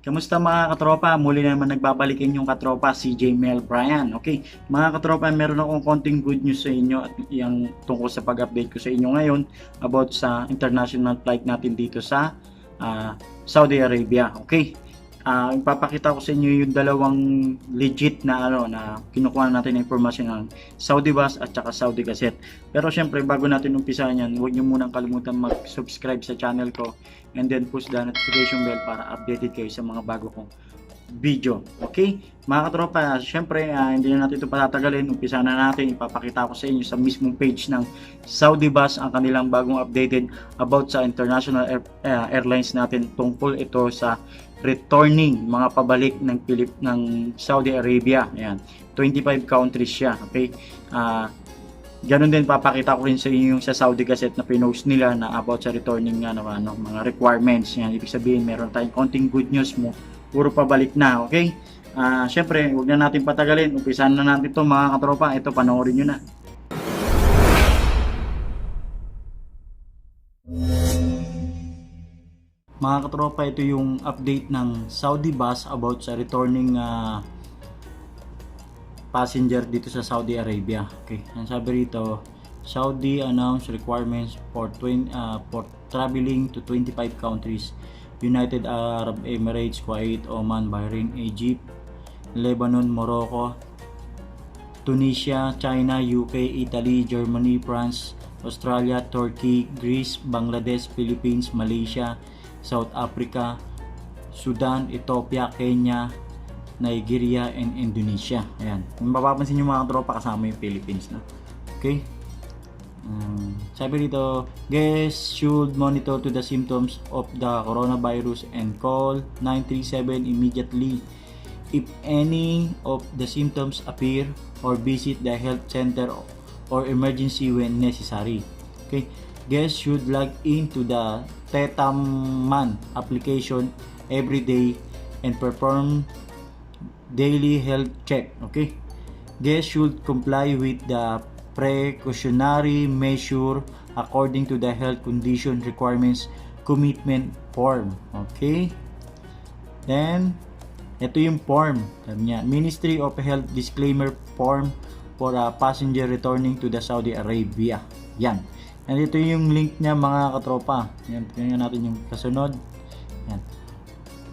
Kamusta mga katropa? Muli naman nagbabalik inyong katropa si J. Mel Bryan. Okay, mga katropa, meron akong konting good news sa inyo at yung tungkol sa pag-update ko sa inyo ngayon about sa international flight natin dito sa Saudi Arabia. Okay, ipapakita ko sa inyo yung dalawang legit na na kinukuha natin na impormasyon ng Saudi Bus at saka Saudi Gazette. Pero syempre bago natin umpisahan yan, huwag niyo munang kalimutan mag-subscribe sa channel ko and then push the notification bell para updated kayo sa mga bago kong video. Okay? Mga katropa, syempre hindi na natin ito patatagalin. Umpisa na natin. Ipapakita ko sa inyo sa mismong page ng Saudi Bus ang kanilang bagong updated about sa international airlines natin tungkol ito sa returning mga pabalik ng Saudi Arabia. Ayan. 25 countries siya. Okay? Ganun din papakita ko rin sa inyo yung sa Saudi Gazette na pinost nila na about sa returning mga requirements. Yan, ibig sabihin meron tayong konting good news mo. Puro pabalik na, okay? Syempre, huwag na natin patagalin. Umpisahan na natin ito mga katropa. Ito, panoorin nyo na. Mga katropa, ito yung update ng Saudi Bus about sa returning passenger dito sa Saudi Arabia. Okay, ang sabi rito, Saudi announced requirements for traveling to 25 countries: United Arab Emirates, Kuwait, Oman, Bahrain, Egypt, Lebanon, Morocco, Tunisia, China, UK, Italy, Germany, France, Australia, Turkey, Greece, Bangladesh, Philippines, Malaysia, South Africa, Sudan, Ethiopia, Kenya, Nigeria, and Indonesia. Ayan. Kung mapapansin nyo mga tropa, kasama yung Philippines. No? Okay? Sabi dito, guests should monitor to the symptoms of the coronavirus and call 937 immediately if any of the symptoms appear, or visit the health center or emergency when necessary. Okay? Guests should log into the Tetaman application every day and perform daily health check. Okay? Guests should comply with the precautionary measure according to the health condition requirements commitment form. Okay? Then, ito yung form. Sabi niya, Ministry of Health disclaimer form for a passenger returning to the Saudi Arabia. Yan. And ito yung link niya mga katropa. Yan, tingnan natin yung kasunod. Yan.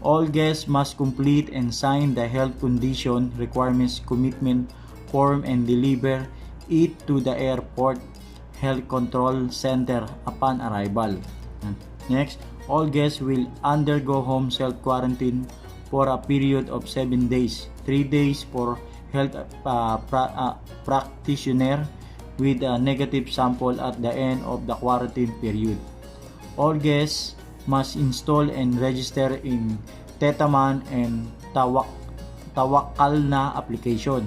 All guests must complete and sign the health condition requirements commitment form and deliver it to the airport health control center upon arrival. Yan. Next, all guests will undergo home self-quarantine for a period of 7 days. 3 days for health practitioner with a negative sample at the end of the quarantine period. All guests must install and register in Tetaman and Tawakkalna application.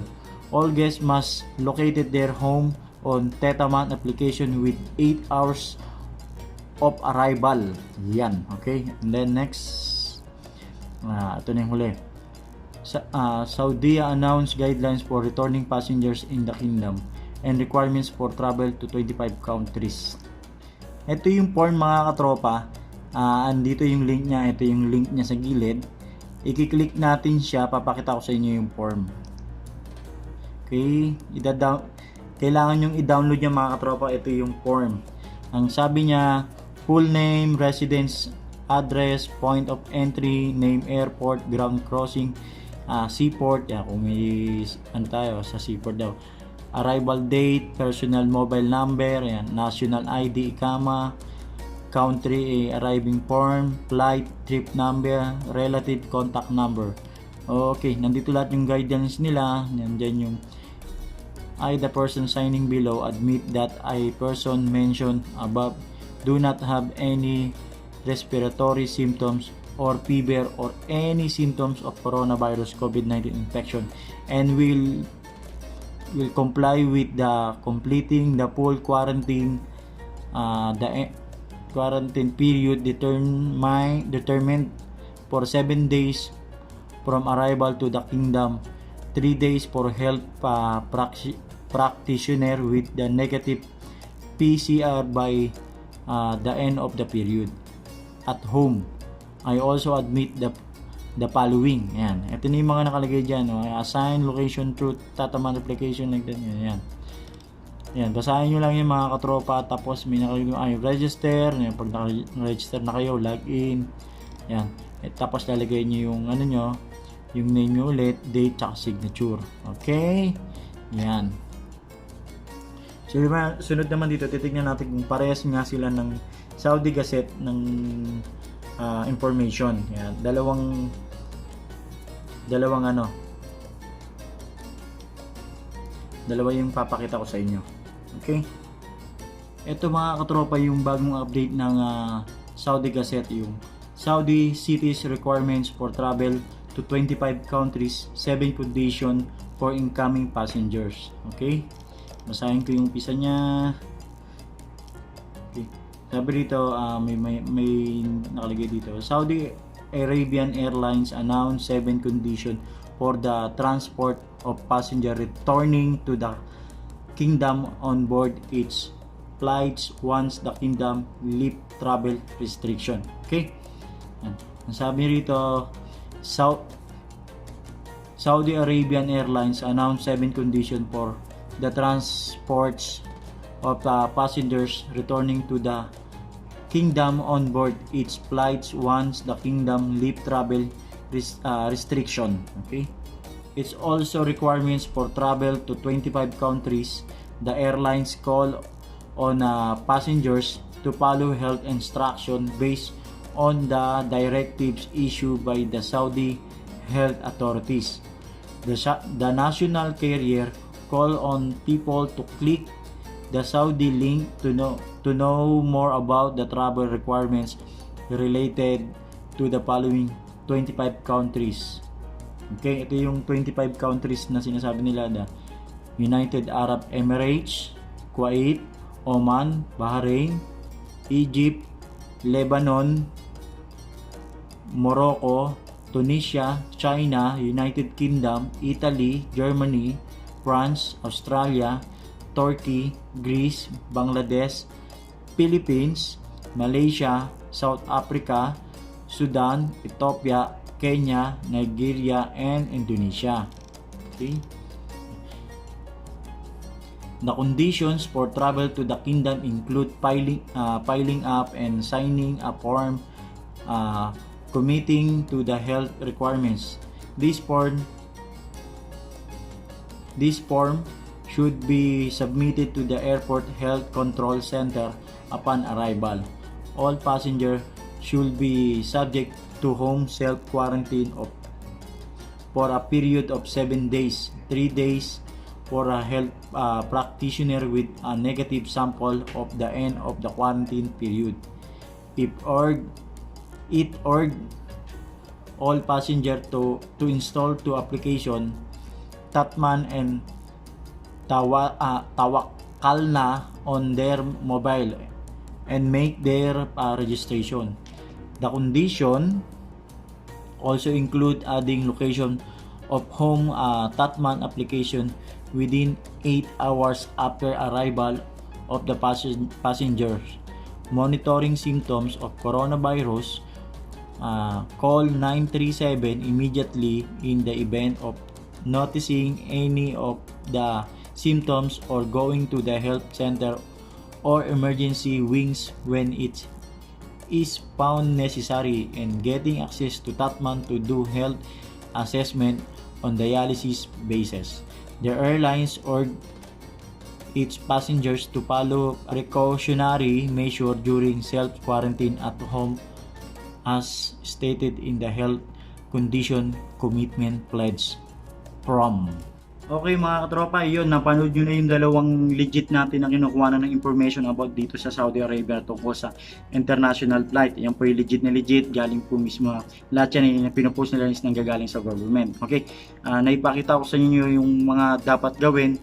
All guests must locate their home on Tetaman application with 8 hours of arrival. Yan, okay? And then next, ito na yung huli. Saudi announced guidelines for returning passengers in the kingdom and requirements for travel to 25 countries. Ito yung form mga katropa. Andito yung link niya. Ito yung link niya sa gilid. I-click natin siya. Papakita ko sa inyo yung form. Okay. Kailangan yung i-download niya mga katropa. Ito yung form. Ang sabi niya, full name, residence, address, point of entry, name, airport, ground crossing, seaport. Yan, kung may tayo sa seaport daw. Arrival date, personal mobile number, ayan, national ID, country arriving form, flight, trip number, relative contact number. Okay, nandito lahat yung guidance nila. Nandiyan yung I, the person signing below, admit that a person mentioned above do not have any respiratory symptoms or fever or any symptoms of coronavirus COVID-19 infection and will comply with the completing the full quarantine quarantine period determined for 7 days from arrival to the kingdom, 3 days for health practitioner with the negative PCR by the end of the period. At home, I also admit the the following. Yan. Ito na yung mga nakalagay dyan. No? Assign location through Tatman application like that. Yan. Yan. Basahin nyo lang yung mga katropa. Tapos may nakalagay register. Yan. Pag naka-register na kayo, login. Yan. Tapos lalagay nyo yung ano nyo, yung name nyo ulit, date, tsaka signature. Okay? Yan. So, sunod naman dito, titignan natin kung parehas nga sila ng Saudi Gazette ng information. Yan. Dalawang dalawa yung papakita ko sa inyo. Okay? Ito mga katropa yung bagong update ng Saudi Gazette, yung Saudi cities requirements for travel to 25 countries, 7 condition for incoming passengers. Okay? Basahin ko yung pisa niya. Okay. Sabi dito, may nakalagay dito. Saudi Arabian Airlines announced 7 condition for the transport of passenger returning to the kingdom on board its flights once the kingdom lift travel restriction. Okay? Ang sabi rito, Saudi Arabian Airlines announced 7 conditions for the transports of passengers returning to the kingdom on board its flights once the kingdom lift travel restriction. Okay? It's also requirements for travel to 25 countries. The airlines call on passengers to follow health instruction based on the directives issued by the Saudi health authorities. The national carrier call on people to click the Saudi link to know more about the travel requirements related to the following 25 countries. Okay, ito yung 25 countries na sinasabi nila, the United Arab Emirates, Kuwait, Oman, Bahrain, Egypt, Lebanon, Morocco, Tunisia, China, United Kingdom, Italy, Germany, France, Australia, Turkey, Greece, Bangladesh, Philippines, Malaysia, South Africa, Sudan, Ethiopia, Kenya, Nigeria, and Indonesia. Okay. The conditions for travel to the kingdom include piling up and signing a form committing to the health requirements. This form should be submitted to the airport health control center upon arrival. All passengers should be subject to home self-quarantine for a period of 7 days, 3 days for a health practitioner with a negative sample of the end of the quarantine period. It urged all passengers to install two applications, Tatman and Tawakkalna, on their mobile and make their registration. The condition also include adding location of home Tatman application within 8 hours after arrival of the passengers. Monitoring symptoms of coronavirus, call 937 immediately in the event of noticing any of the symptoms or going to the health center or emergency wings when it is found necessary, and getting access to Tatman to do health assessment on dialysis basis. The airlines urge its passengers to follow precautionary measures during self-quarantine at home as stated in the health condition commitment pledge from. Okay mga katropa, yun, napanood nyo na yung dalawang legit natin na kinukuha na ng information about dito sa Saudi Arabia tungkol sa international flight. Yan po yung legit na legit, galing po mismo, lahat yan yung pinupost nila is nanggagaling sa government. Okay, naipakita ko sa inyo yung mga dapat gawin.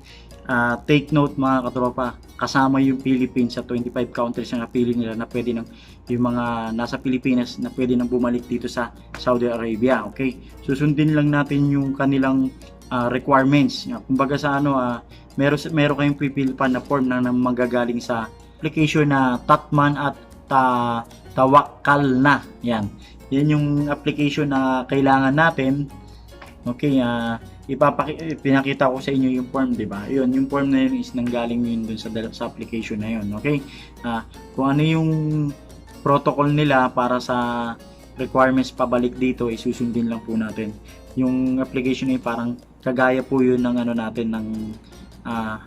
Take note mga katropa, kasama yung Philippines sa 25 countries na napili nila na pwede nang, yung mga nasa Pilipinas na pwede nang bumalik dito sa Saudi Arabia. Okay, susundin lang natin yung kanilang requirements. Kumbaga sa meron kayong pipilipan na form na manggagaling sa application na Tatman at Tawakkalna. Yan. yan yung application na kailangan natin. Okay, pinakita ko sa inyo yung form, di ba? Yun, yung form na yun is nanggaling yun dun sa application na yun. Okay, kung ano yung protocol nila para sa requirements pabalik dito, isusundin lang po natin. Yung application ay parang kagaya po yun ng ano natin ng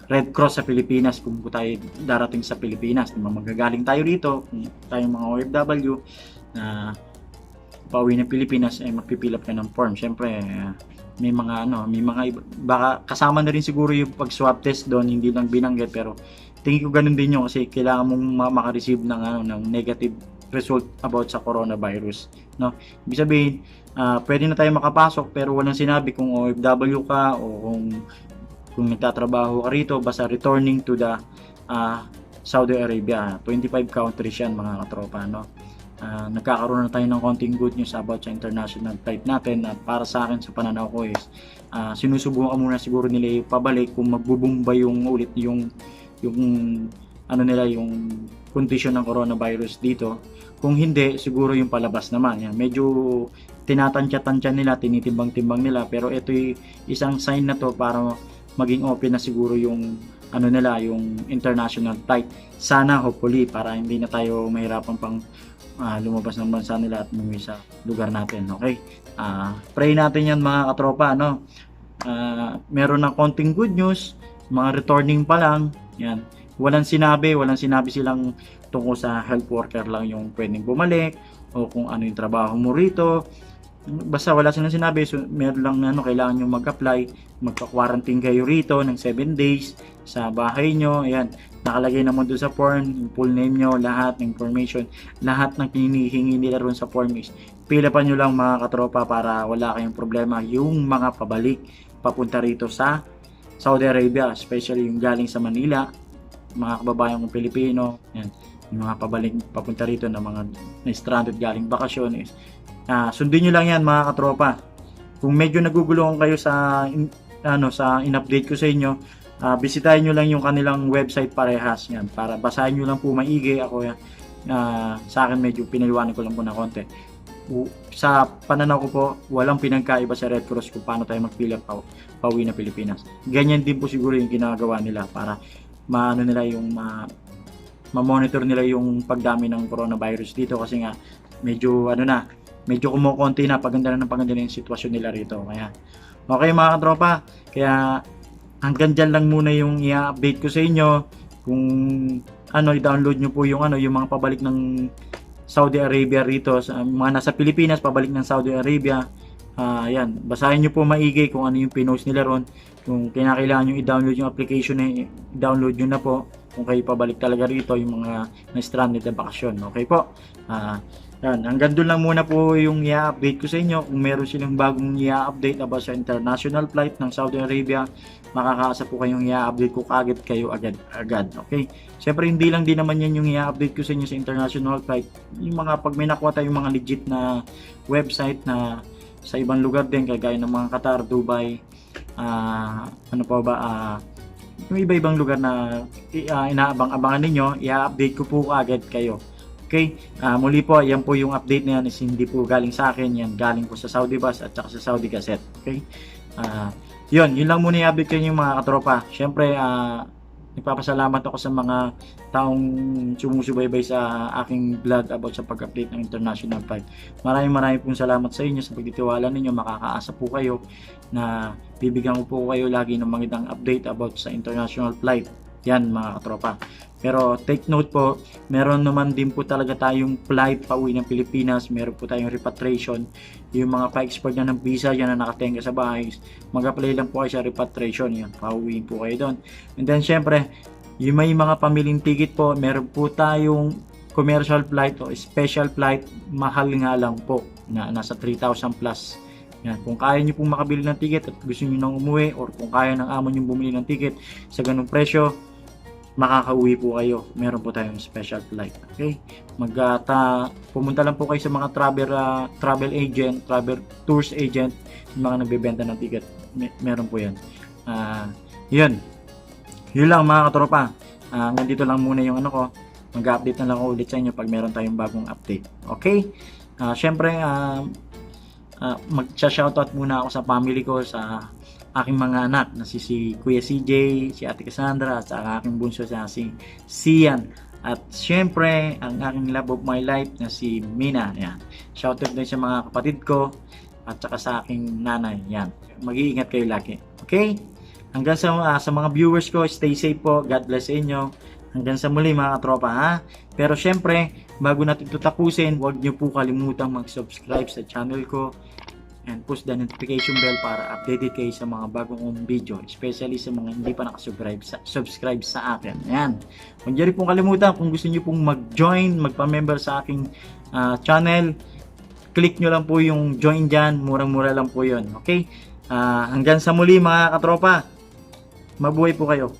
Red Cross sa Pilipinas kung po tayo darating sa Pilipinas, magagaling tayo dito, kung tayo mga OFW na pauwi ng Pilipinas ay magpipil up ka ng form. Syempre may mga baka kasama na rin siguro yung pag swab test doon, hindi lang binanggit, pero tingin ko ganun din yun kasi kailangan mong makareceive ng negative result about sa coronavirus, no? Ibig sabihin, pwede na tayo makapasok pero walang sinabi kung OFW ka o kung nagtatrabaho ka rito, basta returning to the Saudi Arabia. 25 countries yan mga katropa, no? Nagkakaroon na tayo ng konting good news about sa international flight natin, at para sa akin, sa pananaw ko is sinusubukan muna siguro nila yung pabalik kung magbubumba yung ulit yung kondisyon ng coronavirus dito. Kung hindi, siguro yung palabas naman yan. Medyo tinatansya-tansya nila, tinitimbang-timbang nila, pero ito yung isang sign na to para maging open na siguro yung yung international flight. Sana, hopefully, para hindi na tayo mahirapan pang lumabas ng bansa nila at umuwi sa lugar natin. Okay, pray natin yan mga katropa, no? Meron ng konting good news, mga returning pa lang yan, walang sinabi silang tungkol sa health worker lang yung pwedeng bumalik o kung ano yung trabaho mo rito. Basta wala silang sinabi, so meron lang kailangan nyo mag-apply, magpa-quarantine kayo rito ng 7 days sa bahay nyo. Ayan, nakalagay naman doon sa form, yung full name nyo, lahat ng information, lahat ng hinihingi nila ron sa form is pila pa nyo lang mga katropa para wala kayong problema yung mga pabalik papunta rito sa Saudi Arabia, especially yung galing sa Manila, mga kababayan kong Pilipino. Ayan, yung mga pabalik papunta rito na mga na-stranded galing bakasyon is sundin nyo lang yan mga katropa. Kung medyo naguguluhan kayo sa in-update ko sa inyo, bisitahin nyo lang yung kanilang website parehas yan, para basahin nyo lang po maigi. Ako sa akin medyo pinaliwanag ko lang po na konti. Sa pananaw ko po, walang pinagkaiba sa Red Cross kung paano tayo mag-fill up pauwi na Pilipinas. Ganyan din po siguro yung ginagawa nila para ma-monitor nila yung pagdami ng coronavirus dito, kasi nga medyo kumukonti na, paganda na yung sitwasyon nila rito. Kaya okay mga katropa, kaya hanggang dyan lang muna yung i-update ko sa inyo. Kung i-download nyo po yung mga pabalik ng Saudi Arabia rito, mga nasa Pilipinas pabalik ng Saudi Arabia. Yan, basahin nyo po maigi kung ano yung pinost nila ron. Kung kinakailangan nyo i-download yung application, i-download nyo na po kung kayo pabalik talaga rito, yung mga na-stranded na bakasyon. Okay po, yan, hanggang doon lang muna po yung i-update ko sa inyo. Kung meron silang bagong i-update about sa international flight ng Saudi Arabia, makakaasa po kayong i-update ko agad kayo agad. Okay, syempre hindi lang din naman yan yung i-update ko sa inyo sa international flight. Yung mga pag may nakuha tayong mga legit na website na sa ibang lugar din, kagaya ng mga Qatar, Dubai, yung iba-ibang lugar na inaabang-abangan ninyo, i-update ko po agad kayo. Okay, muli po, yan po yung update na yan is hindi po galing sa akin, yan galing po sa Saudi Bus at saka sa Saudi Gazette. Okay, yun lang muna i-update kayo yung mga katropa. Syempre, nagpapasalamat ako sa mga taong sumusubaybay sa aking vlog about sa pag-update ng international flight. Maraming pong salamat sa inyo sa pagtitiwala ninyo. Makakaasa po kayo na bibigyan ko po kayo lagi ng magandang update about sa international flight. Yan mga katropa. Pero take note po, meron naman din po talaga tayong flight pauwi ng Pilipinas. Meron po tayong repatriation. Yung mga pa-export na ng visa, yan na nakatenga sa bahay, mag-apply lang po kayo sa repatriation. Yan, pauwi po kayo doon. And then syempre, yung may mga pamiling ticket po, meron po tayong commercial flight o special flight. Mahal nga lang po, na nasa 3,000 plus. Yan, kung kaya nyo pong makabili ng ticket at gusto nyo nang umuwi, or kung kaya ng amo nyo bumili ng ticket sa ganung presyo, makakauwi po kayo. Meron po tayong special flight. Okay? Pumunta lang po kayo sa mga travel agent, travel tours agent, yung mga nagbebenta ng ticket. Meron po yan. Yun lang mga katropa. Nandito lang muna yung ko. Mag-update na lang ako ulit sa inyo pag meron tayong bagong update. Okay? Syempre, mag-shoutout muna ako sa family ko, sa aking mga anak na si Kuya CJ, si Ate Cassandra, at sa aking bunso na si Sian. At syempre, ang aking love of my life na si Mina. Yan. Shoutout din sa mga kapatid ko at saka sa aking nanay. Yan. Mag-iingat kayo lagi. Okay? Hanggang sa mga viewers ko, stay safe po. God bless sa inyo. Hanggang sa muli mga katropa, ha? Pero syempre, bago natin ito tapusin, huwag niyo po kalimutang mag-subscribe sa channel ko and push the notification bell para updated kayo sa mga bagong video, especially sa mga hindi pa nakasubscribe sa akin. Ayan. Huwag niyo rin pong kalimutan, kung gusto niyo pong mag-join, magpa-member sa aking channel, click nyo lang po yung join dyan. Murang-mura lang po yun. Okay? Hanggang sa muli mga katropa. Mabuhay po kayo.